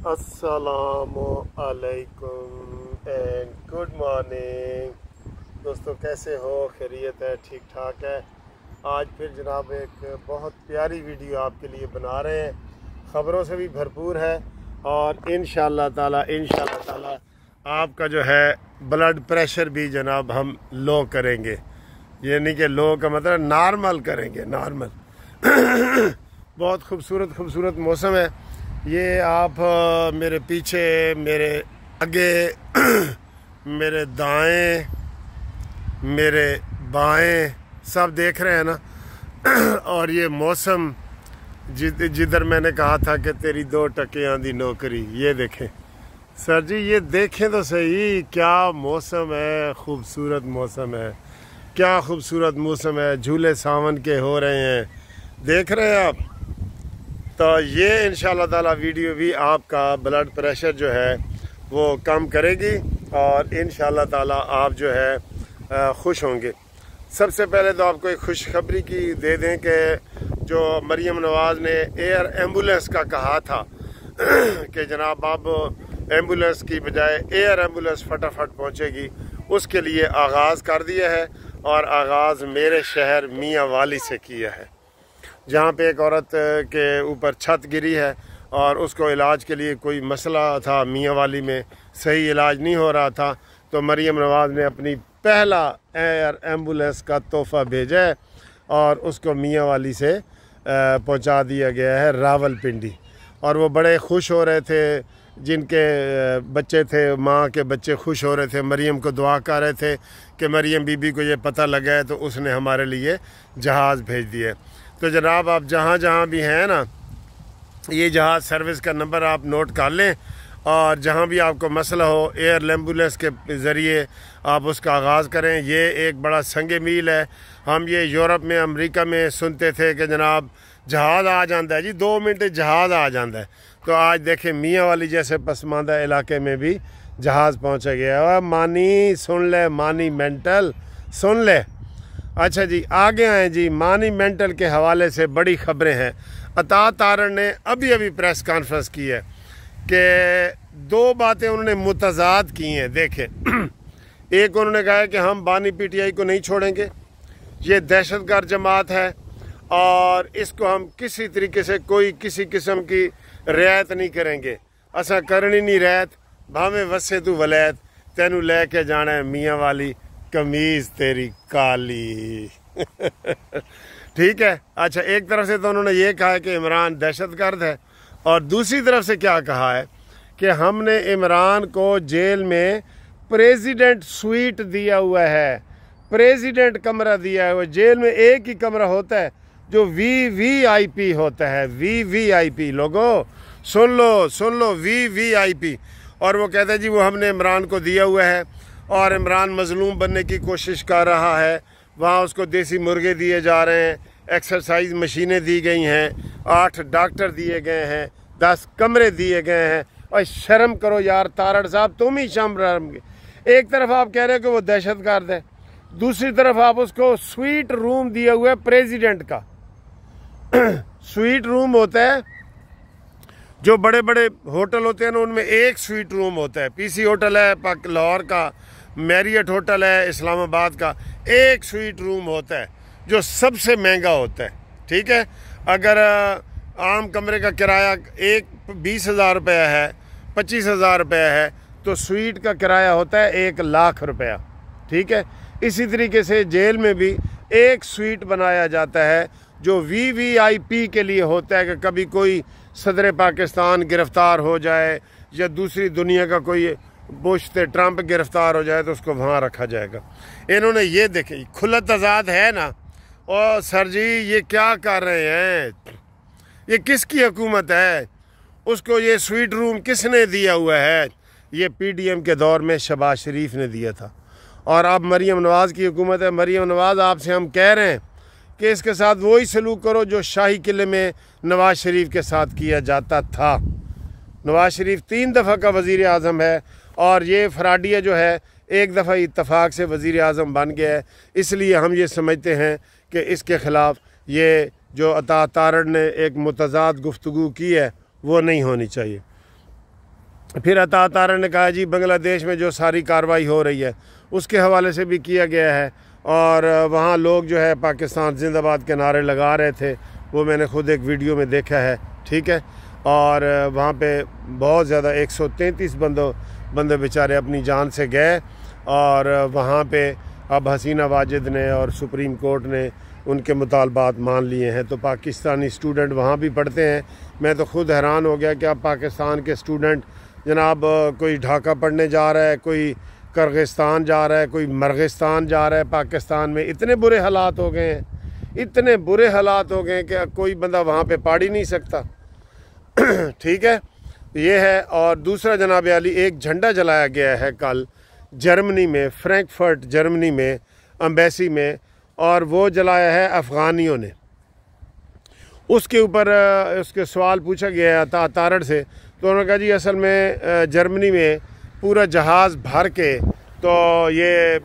अस्सलामु अलैकुम and good morning दोस्तों, कैसे हो? खैरियत है? ठीक ठाक है। आज फिर जनाब एक बहुत प्यारी वीडियो आपके लिए बना रहे हैं, ख़बरों से भी भरपूर है और इंशाअल्लाह ताला आपका जो है ब्लड प्रेशर भी जनाब हम लो करेंगे, यानी कि लो का मतलब नॉर्मल करेंगे, नॉर्मल। बहुत खूबसूरत मौसम है ये। आप मेरे पीछे, मेरे आगे, मेरे दाएं, मेरे बाएं सब देख रहे हैं ना। और ये मौसम जिधर मैंने कहा था कि तेरी 2 टकियां दी नौकरी, ये देखें सर जी, ये देखें तो सही, क्या मौसम है, खूबसूरत मौसम है, क्या खूबसूरत मौसम है। झूले सावन के हो रहे हैं, देख रहे हैं आप। तो ये इंशाअल्लाह ताला वीडियो भी आपका ब्लड प्रेशर जो है वो कम करेगी और इंशाअल्लाह ताला आप जो है खुश होंगे। सबसे पहले तो आपको एक खुशखबरी की दे दें कि जो मरियम नवाज़ ने एयर एम्बुलेंस का कहा था कि जनाब अब एम्बुलेंस की बजाय एयर एम्बुलेंस फटाफट पहुंचेगी, उसके लिए आगाज़ कर दिया है और आगाज़ मेरे शहर मियाँ वाली से किया है, जहाँ पे एक औरत के ऊपर छत गिरी है और उसको इलाज के लिए कोई मसला था, मियाँ वाली में सही इलाज नहीं हो रहा था, तो मरियम नवाज़ ने अपनी पहला एयर एम्बुलेंस का तोहफ़ा भेजा है और उसको मियाँ वाली से पहुँचा दिया गया है रावलपिंडी। और वो बड़े खुश हो रहे थे, जिनके बच्चे थे, माँ के बच्चे खुश हो रहे थे, मरियम को दुआ कर रहे थे कि मरियम बीबी को ये पता लगा है तो उसने हमारे लिए जहाज़ भेज दिया। तो जनाब आप जहाँ भी हैं ना, ये जहाज़ सर्विस का नंबर आप नोट कर लें और जहाँ भी आपको मसला हो एयर एम्बुलेंस के ज़रिए आप उसका आगाज़ करें। ये एक बड़ा संग मील है। हम ये यूरोप में, अमेरिका में सुनते थे कि जनाब जहाज़ आ जाता है जी, 2 मिनट जहाज़ आ जाता है। तो आज देखें मियाँ वाली जैसे पसमानदा इलाके में भी जहाज़ पहुँच गया है। मानी सुन ले, मानी मेंटल सुन ले। अच्छा जी, आगे आए जी। मानी मेंटल के हवाले से बड़ी खबरें हैं। अता तारण ने अभी प्रेस कॉन्फ्रेंस की है कि 2 बातें उन्होंने मुतज़ाद की हैं। देखें, एक उन्होंने कहा है कि हम बानी पीटीआई को नहीं छोड़ेंगे, ये दहशतगर्द जमात है और इसको हम किसी तरीके से कोई किसी किस्म की रियायत नहीं करेंगे। असा करनी नहीं रियायत, भावें वसे तू वलैत, तेनू लेके जाना है मियाँ वाली, कमीज तेरी काली। ठीक है। अच्छा, एक तरफ से तो उन्होंने ये कहा है कि इमरान दहशतगर्द है और दूसरी तरफ से क्या कहा है कि हमने इमरान को जेल में प्रेसिडेंट स्वीट दिया हुआ है, प्रेसिडेंट कमरा दिया है। जेल में एक ही कमरा होता है जो VVIP होता है, VVIP। लोगों सुन लो VVIP। और वो कहते हैं जी वो हमने इमरान को दिया हुआ है और इमरान मजलूम बनने की कोशिश कर रहा है। वहाँ उसको देसी मुर्गे दिए जा रहे हैं, एक्सरसाइज मशीनें दी गई हैं, 8 डॉक्टर दिए गए हैं, 10 कमरे दिए गए हैं। और शर्म करो यार तारड़ साहब, तुम ही शर्म। एक तरफ आप कह रहे हो कि वो दहशतगर्द है, दूसरी तरफ आप उसको स्वीट रूम दिया हुआ है प्रेसिडेंट का। स्वीट रूम होता है, जो बड़े बड़े होटल होते हैं ना, उनमें एक स्वीट रूम होता है। PC होटल है लाहौर का, मैरियट होटल है इस्लामाबाद का, एक स्वीट रूम होता है जो सबसे महंगा होता है। ठीक है। अगर आम कमरे का किराया 20,000 रुपया है, 25,000 रुपया है, तो स्वीट का किराया होता है 1,00,000 रुपया। ठीक है। इसी तरीके से जेल में भी एक स्वीट बनाया जाता है जो VVIP के लिए होता है कि कभी कोई सदर पाकिस्तान गिरफ्तार हो जाए या दूसरी दुनिया का कोई बुश से ट्रंप गिरफ्तार हो जाए तो उसको वहाँ रखा जाएगा। इन्होंने ये देखे, खुला तजाद है ना। और सर जी ये क्या कर रहे हैं, ये किसकी हुकूमत है? उसको ये स्वीट रूम किसने दिया हुआ है? ये PDM के दौर में शहबाज शरीफ ने दिया था और अब मरियम नवाज़ की हुकूमत है। मरियम नवाज़ आपसे हम कह रहे हैं कि इसके साथ वही सलूक करो जो शाही किले में नवाज़ शरीफ के साथ किया जाता था। नवाज़ शरीफ 3 दफ़ा का वज़ीर आज़म है और ये फराडिया जो है 1 दफ़ा इत्तफाक से वज़ीर आज़म बन गया है। इसलिए हम ये समझते हैं कि इसके ख़िलाफ़ ये जो अता तारड़ ने एक मुतज़ाद गुफ्तगू की है वो नहीं होनी चाहिए। फिर अता तारण ने कहा जी बांग्लादेश में जो सारी कार्रवाई हो रही है उसके हवाले से भी किया गया है, और वहाँ लोग जो है पाकिस्तान जिंदाबाद के नारे लगा रहे थे, वो मैंने ख़ुद एक वीडियो में देखा है, ठीक है। और वहाँ पे बहुत ज़्यादा 133 बंदे बेचारे अपनी जान से गए, और वहाँ पे अब हसीना वाजिद ने और सुप्रीम कोर्ट ने उनके मुतालबात मान लिए हैं। तो पाकिस्तानी स्टूडेंट वहाँ भी पढ़ते हैं। मैं तो ख़ुद हैरान हो गया कि अब पाकिस्तान के स्टूडेंट जनाब कोई ढाका पढ़ने जा रहा है, कोई किर्गिस्तान जा रहा है, कोई मर्गिस्तान जा रहा है। पाकिस्तान में इतने बुरे हालात हो गए हैं, इतने बुरे हालात हो गए हैं कि कोई बंदा वहाँ पे पढ़ ही नहीं सकता। ठीक है, ये है। और दूसरा जनाब अली, एक झंडा जलाया गया है कल जर्मनी में, फ्रैंकफर्ट जर्मनी में, एम्बेसी में, और वो जलाया है अफ़गानियों ने। उसके ऊपर उसके सवाल पूछा गया अता तारण से, तो उन्होंने कहा जी असल में जर्मनी में पूरा जहाज़ भर के तो ये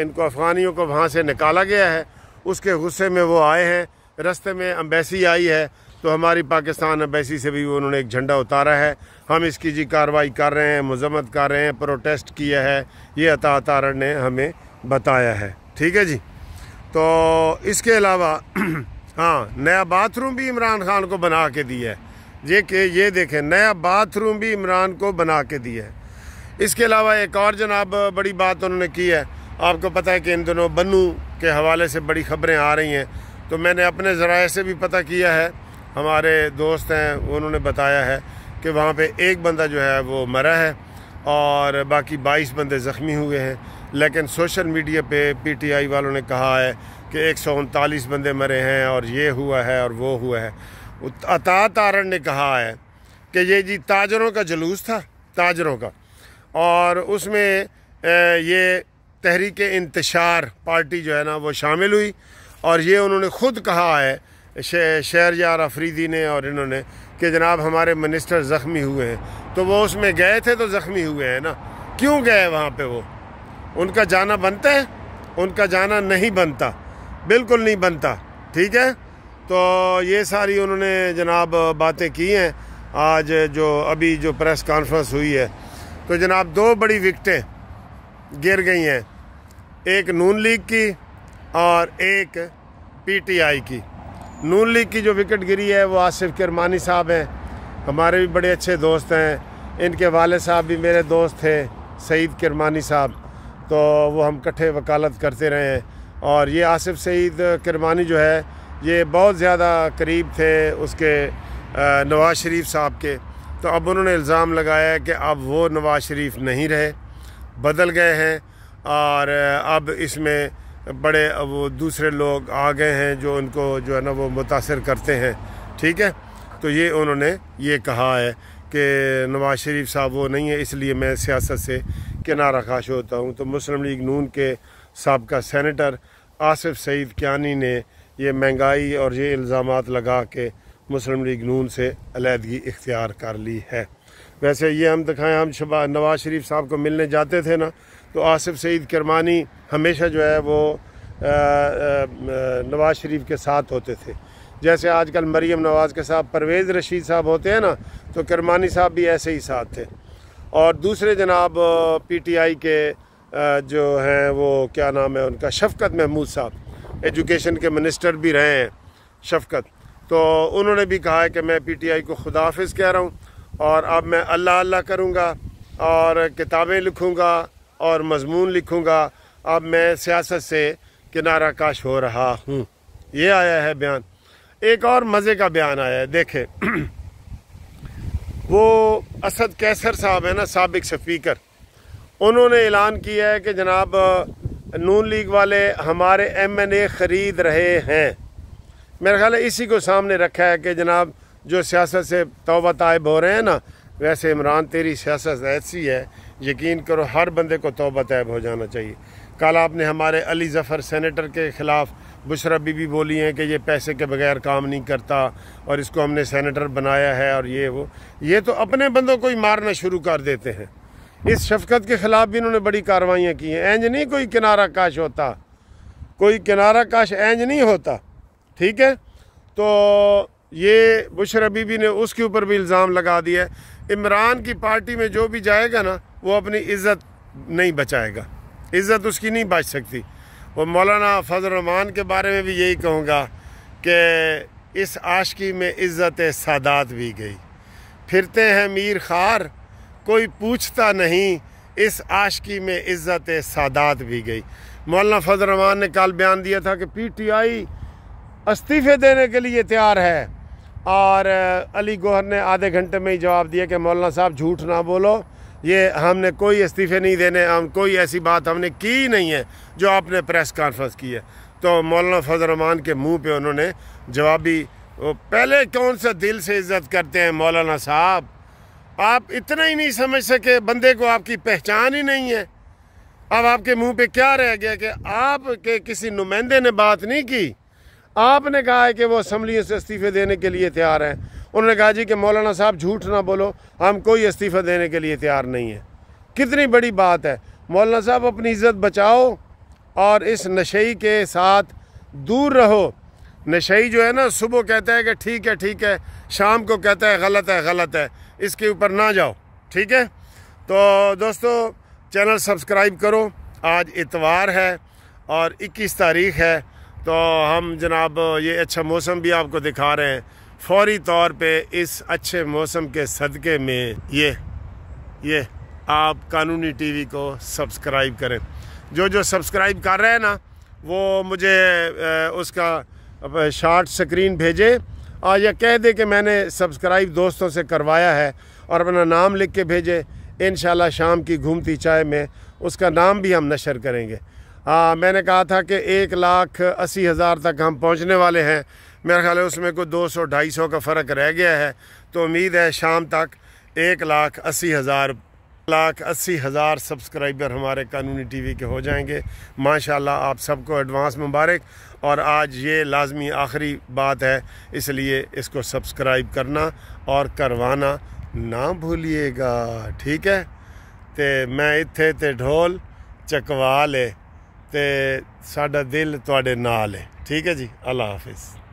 इनको अफ़गानियों को वहाँ से निकाला गया है। उसके गुस्से में वो आए हैं, रास्ते में एम्बेसी आई है, तो हमारी पाकिस्तान एम्बेसी से भी उन्होंने एक झंडा उतारा है। हम इसकी जी कार्रवाई कर रहे हैं, मजम्मत कर रहे हैं, प्रोटेस्ट किया है, ये अता तारण ने हमें बताया है। ठीक है जी। तो इसके अलावा हाँ, नया बाथरूम भी इमरान खान को बना के दिया है। ये देखें, नया बाथरूम भी इमरान को बना के दिया है। इसके अलावा एक और जनाब बड़ी बात उन्होंने की है। आपको पता है कि इन दिनों बन्नू के हवाले से बड़ी ख़बरें आ रही हैं, तो मैंने अपने ज़राए से भी पता किया है, हमारे दोस्त हैं उन्होंने बताया है कि वहाँ पे एक बंदा जो है वो मरा है और बाकी 22 बंदे ज़ख्मी हुए हैं। लेकिन सोशल मीडिया पे PTI वालों ने कहा है कि 139 बंदे मरे हैं और ये हुआ है और वो हुआ है। अता तारण ने कहा है कि ये जी ताजरों का जुलूस था, ताजरों का, और उसमें ये तहरीक इंतशार पार्टी जो है ना वो शामिल हुई, और ये उन्होंने ख़ुद कहा है शहरयार अफरीदी ने और इन्होंने कि जनाब हमारे मिनिस्टर ज़ख्मी हुए हैं। तो वो उसमें गए थे तो ज़ख्मी हुए हैं ना, क्यों गए वहाँ पे? वो उनका जाना बनता है? उनका जाना नहीं बनता, बिल्कुल नहीं बनता। ठीक है, तो ये सारी उन्होंने जनाब बातें की हैं। आज अभी जो प्रेस कॉन्फ्रेंस हुई है, तो जनाब 2 बड़ी विकटें गिर गई हैं, एक नून लीग की और एक PTI की। नून लीग की जो विकेट गिरी है वो आसिफ किरमानी साहब हैं, हमारे भी बड़े अच्छे दोस्त हैं। इनके वाले साहब भी मेरे दोस्त थे, सईद किरमानी साहब, तो वो हम इकट्ठे वकालत करते रहे हैं। और ये आसिफ सईद किरमानी जो है ये बहुत ज़्यादा करीब थे उसके नवाज़ शरीफ साहब के। तो अब उन्होंने इल्ज़ाम लगाया है कि अब वो नवाज़ शरीफ नहीं रहे, बदल गए हैं, और अब इसमें बड़े वो दूसरे लोग आ गए हैं जो उनको जो है ना वो मुतासिर करते हैं। ठीक है, तो ये उन्होंने ये कहा है कि नवाज़ शरीफ साहब वो नहीं है, इसलिए मैं सियासत से किनारा खाश होता हूँ। तो मुस्लिम लीग नून के साबका सेनेटर आसिफ सईद कियानी ने ये महंगाई और ये इल्ज़ामात लगा के मुस्लिम लीग नून से अलहदगी इख्तियार कर ली है। वैसे ये हम दिखाएं, हम नवाज़ शरीफ साहब को मिलने जाते थे ना, तो आसिफ सईद किरमानी हमेशा जो है वो नवाज़ शरीफ के साथ होते थे। जैसे आजकल मरीम नवाज़ के साथ परवेज़ रशीद साहब होते हैं ना, तो किरमानी साहब भी ऐसे ही साथ थे। और दूसरे जनाब PTI के जो हैं वो क्या नाम है उनका, शफ़क़त महमूद साहब, एजुकेशन के मिनिस्टर भी रहे हैं शफ़क़त, तो उन्होंने भी कहा है कि मैं PTI को खुदा हाफिज़ कह रहा हूँ और अब मैं अल्लाह अल्लाह करूँगा और किताबें लिखूँगा और मज़मून लिखूँगा, अब मैं सियासत से किनारा काश हो रहा हूँ। ये आया है बयान। एक और मज़े का बयान आया है, देखें वो असद कैसर साहब है ना, साबिक स्पीकर, उन्होंने ऐलान किया है कि जनाब नून लीग वाले हमारे MNA ख़रीद रहे हैं। मेरा ख्याल है इसी को सामने रखा है कि जनाब जो सियासत से तौबा ताइब हो रहे हैं ना, वैसे इमरान तेरी सियासत ऐसी है, यकीन करो हर बंदे को तौबा ताइब हो जाना चाहिए। कल आपने हमारे अली ज़फ़र सेनेटर के ख़िलाफ़ बुशरा बीबी बोली हैं कि ये पैसे के बगैर काम नहीं करता और इसको हमने सेनेटर बनाया है और ये वो, ये तो अपने बंदों को ही मारना शुरू कर देते हैं। इस शफ़क़त के ख़िलाफ़ भी इन्होंने बड़ी कार्रवाइयाँ की हैं। एंज नहीं कोई किनारा काश होता, कोई किनारा काश एंज नहीं होता। ठीक है, तो ये बुशरा बीबी ने उसके ऊपर भी इल्ज़ाम लगा दिया है। इमरान की पार्टी में जो भी जाएगा ना वो अपनी इज़्ज़त नहीं बचाएगा, इज़्ज़त उसकी नहीं बच सकती। और मौलाना फजल रहमान के बारे में भी यही कहूँगा कि इस आशिकी में इज़्ज़त सादात भी गई। फिरते हैं मीर खार कोई पूछता नहीं, इस आशिकी में इज़्ज़त सादात भी गई। मौलाना फजल रहमान ने कल बयान दिया था कि PTI इस्तीफ़े देने के लिए तैयार है, और अली गौहर ने आधे घंटे में ही जवाब दिया कि मौलाना साहब झूठ ना बोलो, ये हमने कोई इस्तीफ़े नहीं देने, हम कोई ऐसी बात हमने की नहीं है जो आपने प्रेस कॉन्फ्रेंस की है। तो मौलाना फजल रहमान के मुंह पे उन्होंने जवाबी, पहले कौन सा दिल से इज़्ज़त करते हैं मौलाना साहब, आप इतना ही नहीं समझ सके, बंदे को आपकी पहचान ही नहीं है। अब आपके मुंह पे क्या रह गया कि आपके किसी नुमाइंदे ने बात नहीं की, आपने कहा है कि वो असम्बलियों से इस्तीफ़े देने के लिए तैयार हैं। उन्होंने कहा जी कि मौलाना साहब झूठ ना बोलो, हम कोई इस्तीफ़ा देने के लिए तैयार नहीं है। कितनी बड़ी बात है। मौलाना साहब अपनी इज़्ज़त बचाओ और इस नशई के साथ दूर रहो। नशई जो है ना, सुबह कहता है कि ठीक है, शाम को कहता है गलत है, इसके ऊपर ना जाओ, ठीक है। तो दोस्तों चैनल सब्सक्राइब करो। आज इतवार है और 21 तारीख़ है, तो हम जनाब ये अच्छा मौसम भी आपको दिखा रहे हैं। फौरी तौर पे इस अच्छे मौसम के सदक़े में ये आप कानूनी टीवी को सब्सक्राइब करें। जो सब्सक्राइब कर रहे हैं ना, वो मुझे उसका शॉर्ट स्क्रीन भेजे और या कह दे कि मैंने सब्सक्राइब दोस्तों से करवाया है और अपना नाम लिख के भेजे। इंशाल्लाह शाम की घूमती चाय में उसका नाम भी हम नशर करेंगे। मैंने कहा था कि 1,80,000 तक हम पहुंचने वाले हैं। मेरा ख्याल है उसमें कोई 200-250 का फ़र्क रह गया है, तो उम्मीद है शाम तक 1,80,000 सब्सक्राइबर हमारे कानूनी टीवी के हो जाएंगे। माशाल्लाह आप सबको एडवांस मुबारक। और आज ये लाजमी आखिरी बात है, इसलिए इसको सब्सक्राइब करना और करवाना ना भूलिएगा, ठीक है। ते मैं इत्थे ते ढोल चकवा ले ते साडा दिल तुहाडे नाल है, ठीक है जी। अल्लाह हाफिज़।